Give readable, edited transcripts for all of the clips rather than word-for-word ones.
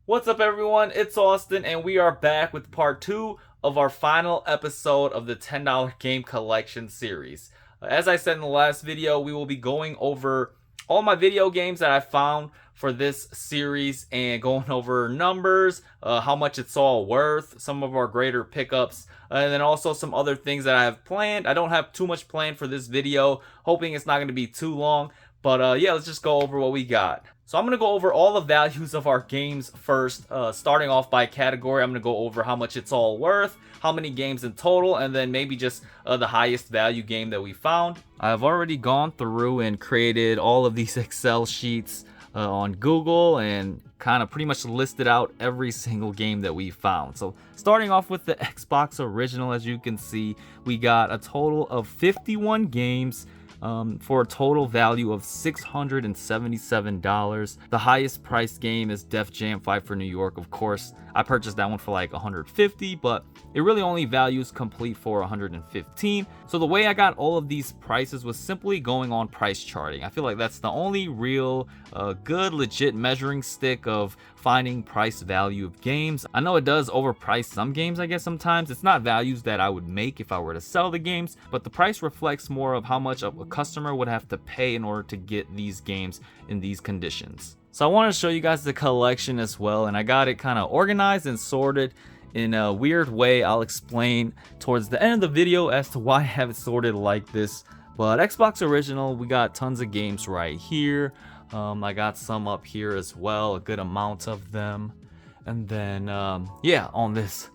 What's up, everyone? It's Austin, and we are back with part 2 of our final episode of the $10 game collection series. As I said in the last video, we will be going over all my video games that I found for this series and going over numbers, how much it's all worth, some of our greater pickups, and then also some other things that I have planned. I don't have too much planned for this video, hoping it's not going to be too long. But yeah, let's just go over what we got. So I'm going to go over all the values of our games first, starting off by category. I'm going to go over how much it's all worth, how many games in total, and then maybe just the highest value game that we found. I've already gone through and created all of these Excel sheets on Google and kind of pretty much listed out every single game that we found. So starting off with the Xbox original, as you can see, we got a total of 51 games. For a total value of $677. The highest priced game is Def Jam Fight for New York. Of course, I purchased that one for like $150, but it really only values complete for $115. So the way I got all of these prices was simply going on price charting. I feel like that's the only real good, legit measuring stick of finding price value of games. I know it does overprice some games, I guess sometimes. It's not values that I would make if I were to sell the games, but the price reflects more of how much a customer would have to pay in order to get these games in these conditions. So I want to show you guys the collection as well, and I got it kind of organized and sorted in a weird way. I'll explain towards the end of the video as to why I have it sorted like this. But Xbox original, we got tons of games right here. I got some up here as well, a good amount of them. And then, yeah, on this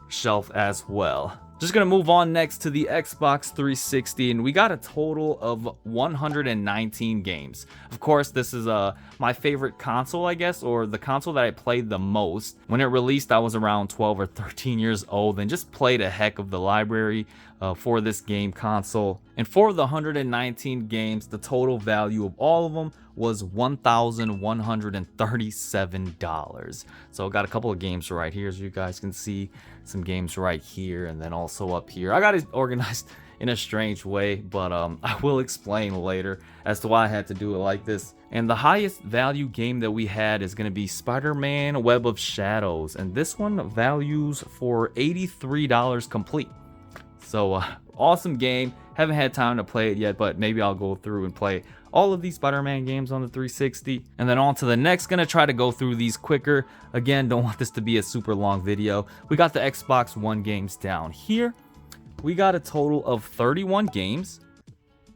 shelf as well. Just gonna move on next to the Xbox 360, and we got a total of 119 games. Of course, this is my favorite console, I guess, or the console that I played the most. When it released, I was around 12 or 13 years old and just played a heck of the library for this game console. And for the 119 games, the total value of all of them was $1,137. So I got a couple of games right here, as you guys can see, some games right here, and then also up here. I got it organized in a strange way, but I will explain later as to why I had to do it like this. And the highest value game that we had is going to be Spider-Man Web of Shadows, and this one values for $83 complete. So awesome game. Haven't had time to play it yet, but maybe I'll go through and play all of these Spider-Man games on the 360. And then on to the next. Gonna try to go through these quicker. Again, don't want this to be a super long video. We got the Xbox One games down here. We got a total of 31 games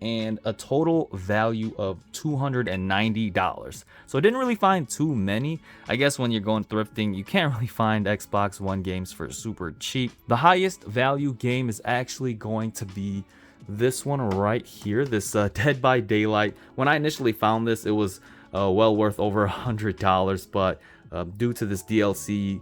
and a total value of $290. So I didn't really find too many. I guess when you're going thrifting, you can't really find Xbox One games for super cheap. The highest value game is actually going to be this one right here, this Dead by Daylight. When I initially found this, it was well worth over $100, but due to this DLC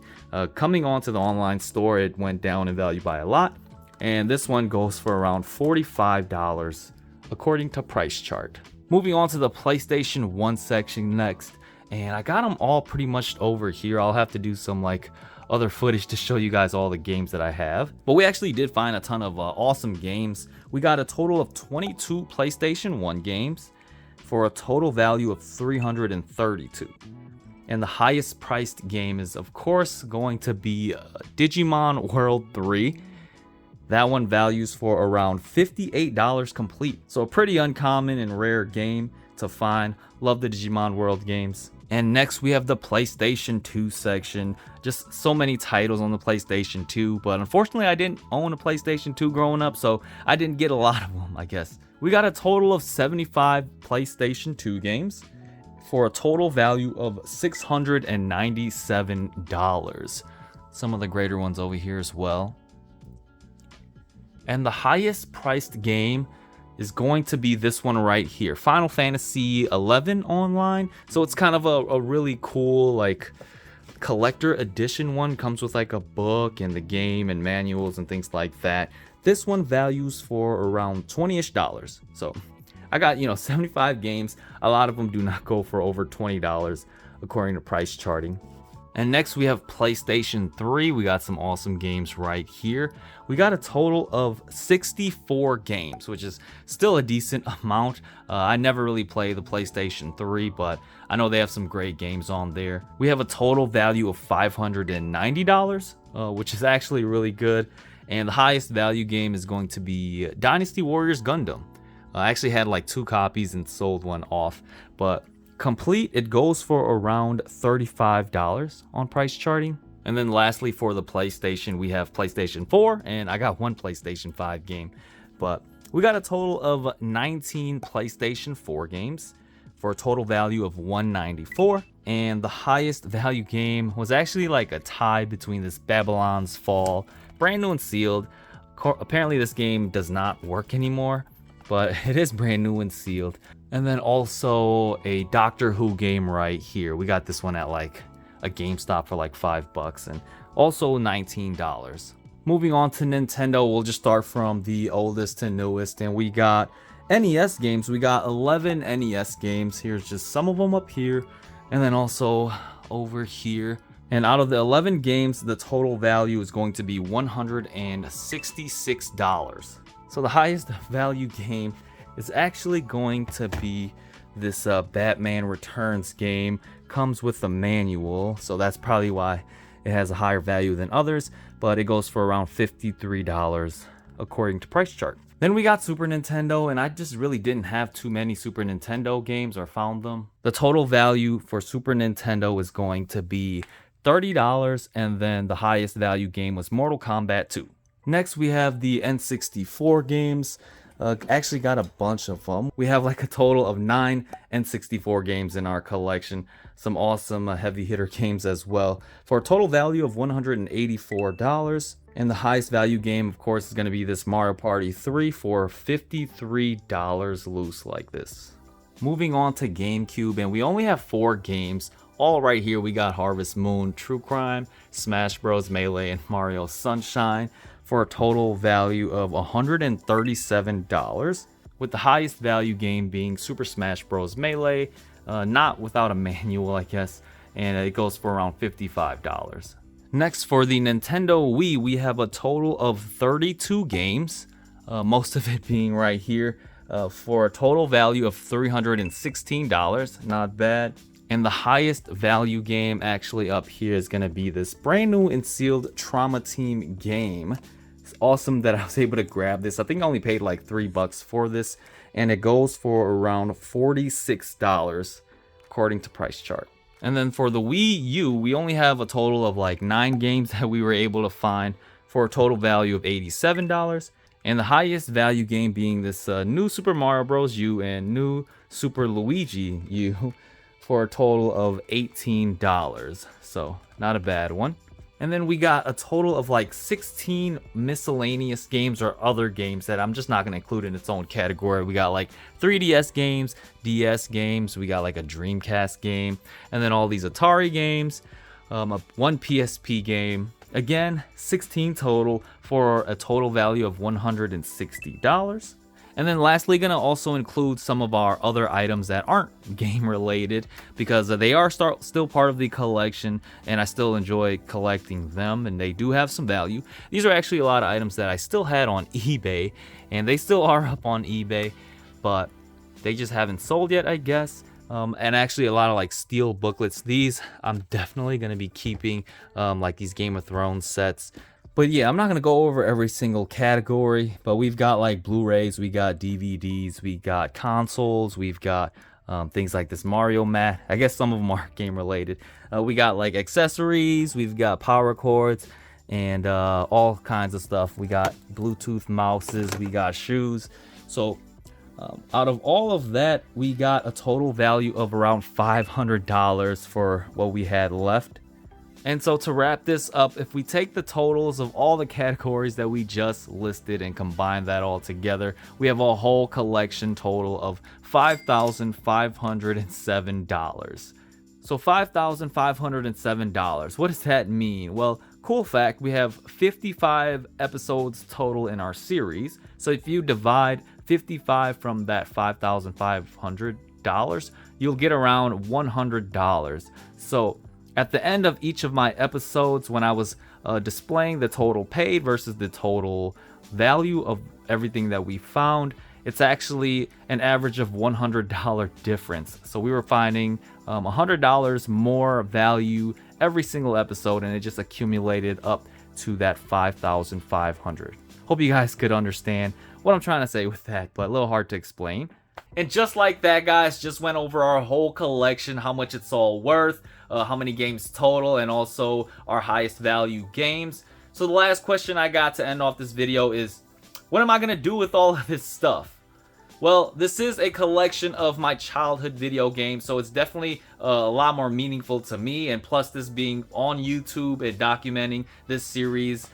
coming onto the online store, it went down in value by a lot. And this one goes for around $45 according to Price Chart. Moving on to the PlayStation 1 section next, and I got them all pretty much over here. I'll have to do some like other footage to show you guys all the games that I have, but we actually did find a ton of awesome games. We got a total of 22 PlayStation 1 games for a total value of $332. And the highest priced game is of course going to be Digimon World 3. That one values for around $58 complete. So a pretty uncommon and rare game to find. Love the Digimon World games. And next we have the PlayStation 2 section. Just so many titles on the PlayStation 2, but unfortunately I didn't own a PlayStation 2 growing up, so I didn't get a lot of them, I guess. We got a total of 75 PlayStation 2 games for a total value of $697. Some of the greater ones over here as well. And the highest priced game is going to be this one right here, Final Fantasy 11 Online. So it's kind of a really cool like collector edition one. Comes with like a book and the game and manuals and things like that. This one values for around $20-ish. So I got, 75 games. A lot of them do not go for over $20 according to price charting. And next we have PlayStation 3. We got some awesome games right here. We got a total of 64 games, which is still a decent amount. I never really play the PlayStation 3, but I know they have some great games on there. We have a total value of $590, which is actually really good. And the highest value game is going to be Dynasty Warriors Gundam. I actually had like 2 copies and sold one off, but complete, it goes for around $35 on price charting. And then lastly, for the PlayStation, we have PlayStation 4, and I got one PlayStation 5 game, but we got a total of 19 PlayStation 4 games for a total value of $194. And the highest value game was actually like a tie between this Babylon's Fall, brand new and sealed. Apparently this game does not work anymore, but it is brand new and sealed. And then also a Doctor Who game right here. We got this one at like a GameStop for like $5 and also $19. Moving on to Nintendo, we'll just start from the oldest to newest, and we got NES games. We got 11 NES games. Here's just some of them up here, and then also over here. And out of the 11 games, the total value is going to be $166. So the highest value game is actually going to be this Batman Returns game. Comes with a manual, so that's probably why it has a higher value than others, but it goes for around $53 according to price chart. Then we got Super Nintendo, and I just really didn't have too many Super Nintendo games or found them. The total value for Super Nintendo is going to be $30, and then the highest value game was Mortal Kombat 2. Next we have the N64 games. Actually got a bunch of them. We have like a total of 9 N64 games in our collection. Some awesome heavy hitter games as well, for a total value of $184. And the highest value game, of course, is going to be this Mario Party 3 for $53 loose like this. Moving on to GameCube, and we only have 4 games. All right here, we got Harvest Moon, True Crime, Smash Bros. Melee, and Mario Sunshine, for a total value of $137, with the highest value game being Super Smash Bros. Melee, not without a manual, I guess, and it goes for around $55. Next, for the Nintendo Wii, we have a total of 32 games, most of it being right here, for a total value of $316, not bad. And the highest value game actually up here is going to be this brand new and sealed Trauma Team game. It's awesome that I was able to grab this. I think I only paid like $3 for this, and it goes for around $46 according to price chart. And then for the Wii U, we only have a total of like 9 games that we were able to find for a total value of $87. And the highest value game being this new Super Mario Bros. U and new Super Luigi U, for a total of $18, so not a bad one. And then we got a total of like 16 miscellaneous games or other games that I'm just not going to include in its own category. We got like 3DS games, DS games, we got like a Dreamcast game, and then all these Atari games, one PSP game. Again, 16 total for a total value of $160. And then lastly, gonna also include some of our other items that aren't game related, because they are still part of the collection, and I still enjoy collecting them, and they do have some value. These are actually a lot of items that I still had on eBay, and they still are up on eBay, but they just haven't sold yet, I guess. And actually a lot of like steel booklets. These I'm definitely gonna be keeping, like these Game of Thrones sets. But yeah, I'm not going to go over every single category, but we've got like Blu-rays, we got DVDs, we got consoles, we've got things like this Mario mat. I guess some of them are game related. We got like accessories, we've got power cords, and all kinds of stuff. We got Bluetooth mouses, we got shoes. So out of all of that, we got a total value of around $500 for what we had left. And so to wrap this up, if we take the totals of all the categories that we just listed and combine that all together, we have a whole collection total of $5,507. So $5,507, what does that mean? Well, cool fact, we have 55 episodes total in our series. So if you divide 55 from that $5,500, you'll get around $100. So At the end of each of my episodes, when I was displaying the total paid versus the total value of everything that we found, it's actually an average of $100 difference. So we were finding $100 more value every single episode, and it just accumulated up to that 5,500. Hope you guys could understand what I'm trying to say with that, but a little hard to explain. And just like that, guys, just went over our whole collection, how much it's all worth, how many games total, and also our highest value games. So the last question I got to end off this video is, what am I going to do with all of this stuff? Well, this is a collection of my childhood video games, so it's definitely a lot more meaningful to me, and plus this being on YouTube and documenting this series,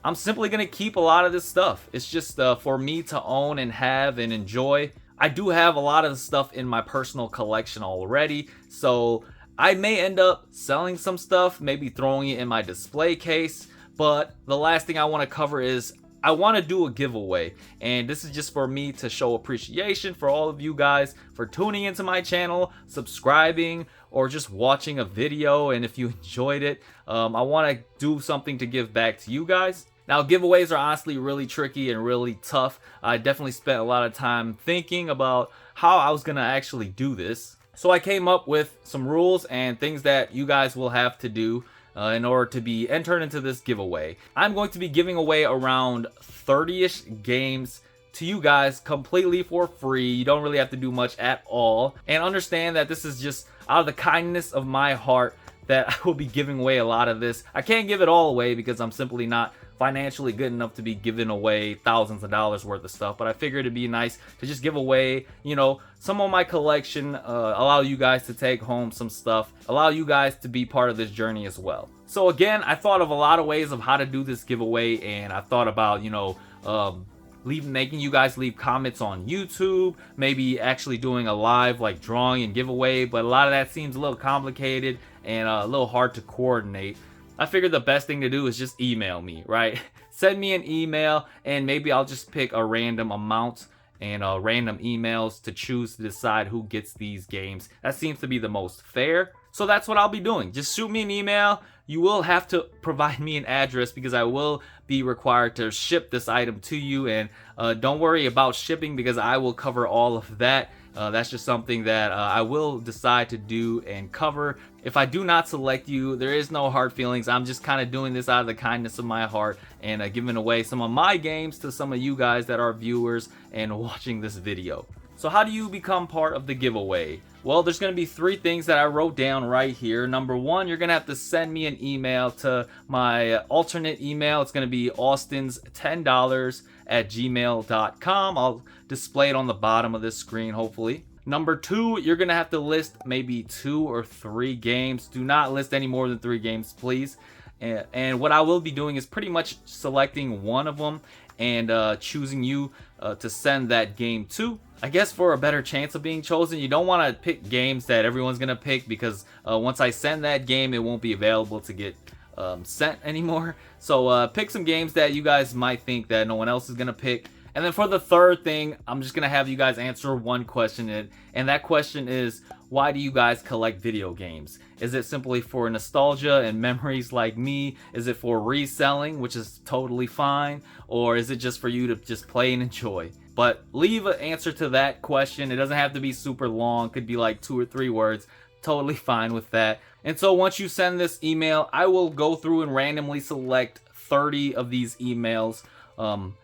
I'm simply going to keep a lot of this stuff. It's just for me to own and have and enjoy. I do have a lot of the stuff in my personal collection already, so I may end up selling some stuff, maybe throwing it in my display case, but the last thing I want to cover is I want to do a giveaway, and this is just for me to show appreciation for all of you guys for tuning into my channel, subscribing, or just watching a video. And if you enjoyed it, I want to do something to give back to you guys. Now, giveaways are honestly really tricky and really tough. I definitely spent a lot of time thinking about how I was going to actually do this. So I came up with some rules and things that you guys will have to do in order to be entered into this giveaway. I'm going to be giving away around 30-ish games to you guys completely for free. You don't really have to do much at all. And understand that this is just out of the kindness of my heart that I will be giving away a lot of this. I can't give it all away because I'm simply not financially good enough to be giving away thousands of dollars worth of stuff, but I figured it'd be nice to just give away, you know, some of my collection, allow you guys to take home some stuff, allow you guys to be part of this journey as well. So again, I thought of a lot of ways of how to do this giveaway, and I thought about, you know, making you guys leave comments on YouTube, maybe actually doing a live like drawing and giveaway, but a lot of that seems a little complicated and a little hard to coordinate. I figured the best thing to do is just email me, right? Send me an email, and maybe I'll just pick a random amount and random emails to choose to decide who gets these games. That seems to be the most fair. So that's what I'll be doing. Just shoot me an email. You will have to provide me an address because I will be required to ship this item to you. And don't worry about shipping because I will cover all of that. That's just something that I will decide to do and cover. If I do not select you, there is no hard feelings. I'm just kind of doing this out of the kindness of my heart and giving away some of my games to some of you guys that are viewers and watching this video. So how do you become part of the giveaway? Well, there's going to be 3 things that I wrote down right here. Number 1, you're going to have to send me an email to my alternate email. It's going to be austins10$@gmail.com. I'll display it on the bottom of this screen, hopefully. Number 2, you're going to have to list maybe 2 or 3 games. Do not list any more than 3 games, please. And what I will be doing is pretty much selecting one of them and choosing you to send that game to. I guess for a better chance of being chosen, you don't want to pick games that everyone's going to pick because once I send that game, it won't be available to get sent anymore. So pick some games that you guys might think that no one else is going to pick. And then for the third thing, I'm just going to have you guys answer one question. And that question is, why do you guys collect video games? Is it simply for nostalgia and memories like me? Is it for reselling, which is totally fine? Or is it just for you to just play and enjoy? But leave an answer to that question. It doesn't have to be super long. It could be like 2 or 3 words. Totally fine with that. And so once you send this email, I will go through and randomly select 30 of these emails.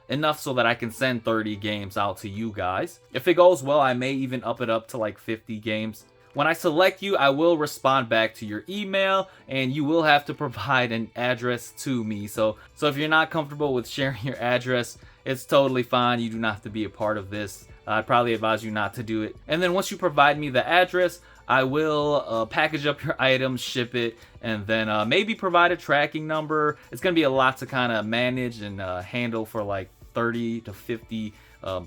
Enough so that I can send 30 games out to you guys. If it goes well, I may even up it up to like 50 games. When I select you, I will respond back to your email, and you will have to provide an address to me. So if you're not comfortable with sharing your address, it's totally fine. You do not have to be a part of this. I'd probably advise you not to do it. And then once you provide me the address, I will package up your items, ship it, and then maybe provide a tracking number. It's going to be a lot to kind of manage and handle for like 30 to 50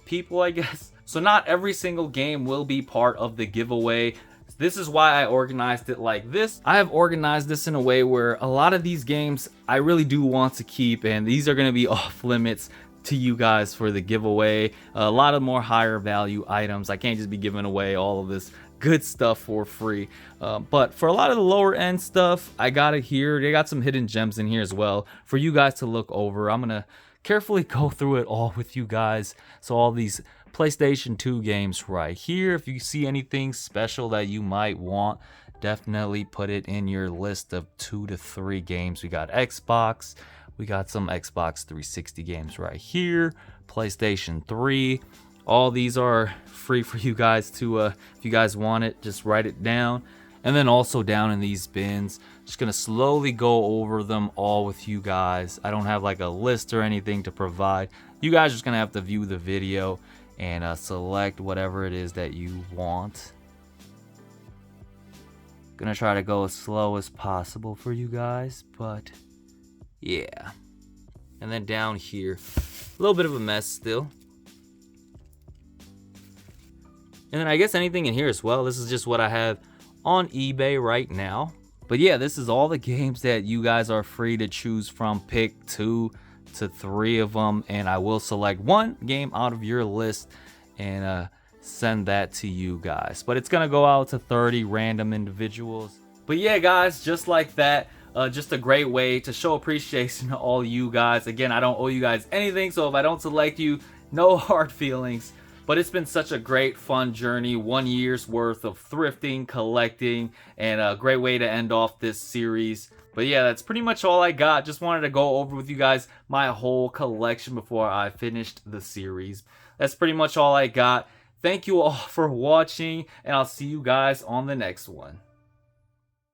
people, I guess. So not every single game will be part of the giveaway. This is why I organized it like this. I have organized this in a way where a lot of these games I really do want to keep, and these are going to be off limits to you guys for the giveaway. A lot of more higher value items. I can't just be giving away all of this good stuff for free. But for a lot of the lower end stuff, I got it here. They got some hidden gems in here as well for you guys to look over. I'm gonna carefully go through it all with you guys. So all these PlayStation 2 games right here. If you see anything special that you might want, definitely put it in your list of 2 to 3 games. We got Xbox. We got some Xbox 360 games right here. PlayStation 3. All these are free for you guys to, if you guys want it, just write it down. And then also down in these bins, just gonna slowly go over them all with you guys. I don't have like a list or anything to provide. You guys are just gonna have to view the video and select whatever it is that you want. Gonna try to go as slow as possible for you guys, but yeah. And then down here, a little bit of a mess still. And then I guess anything in here as well. This is just what I have on eBay right now. But yeah, this is all the games that you guys are free to choose from. Pick 2 to 3 of them, and I will select one game out of your list and send that to you guys. But it's gonna go out to 30 random individuals. But yeah, guys, just like that. Just a great way to show appreciation to all you guys. Again, I don't owe you guys anything, so if I don't select you, no hard feelings. But it's been such a great, fun journey. 1 year's worth of thrifting, collecting, and a great way to end off this series. But yeah, that's pretty much all I got. Just wanted to go over with you guys my whole collection before I finished the series. That's pretty much all I got. Thank you all for watching, and I'll see you guys on the next one.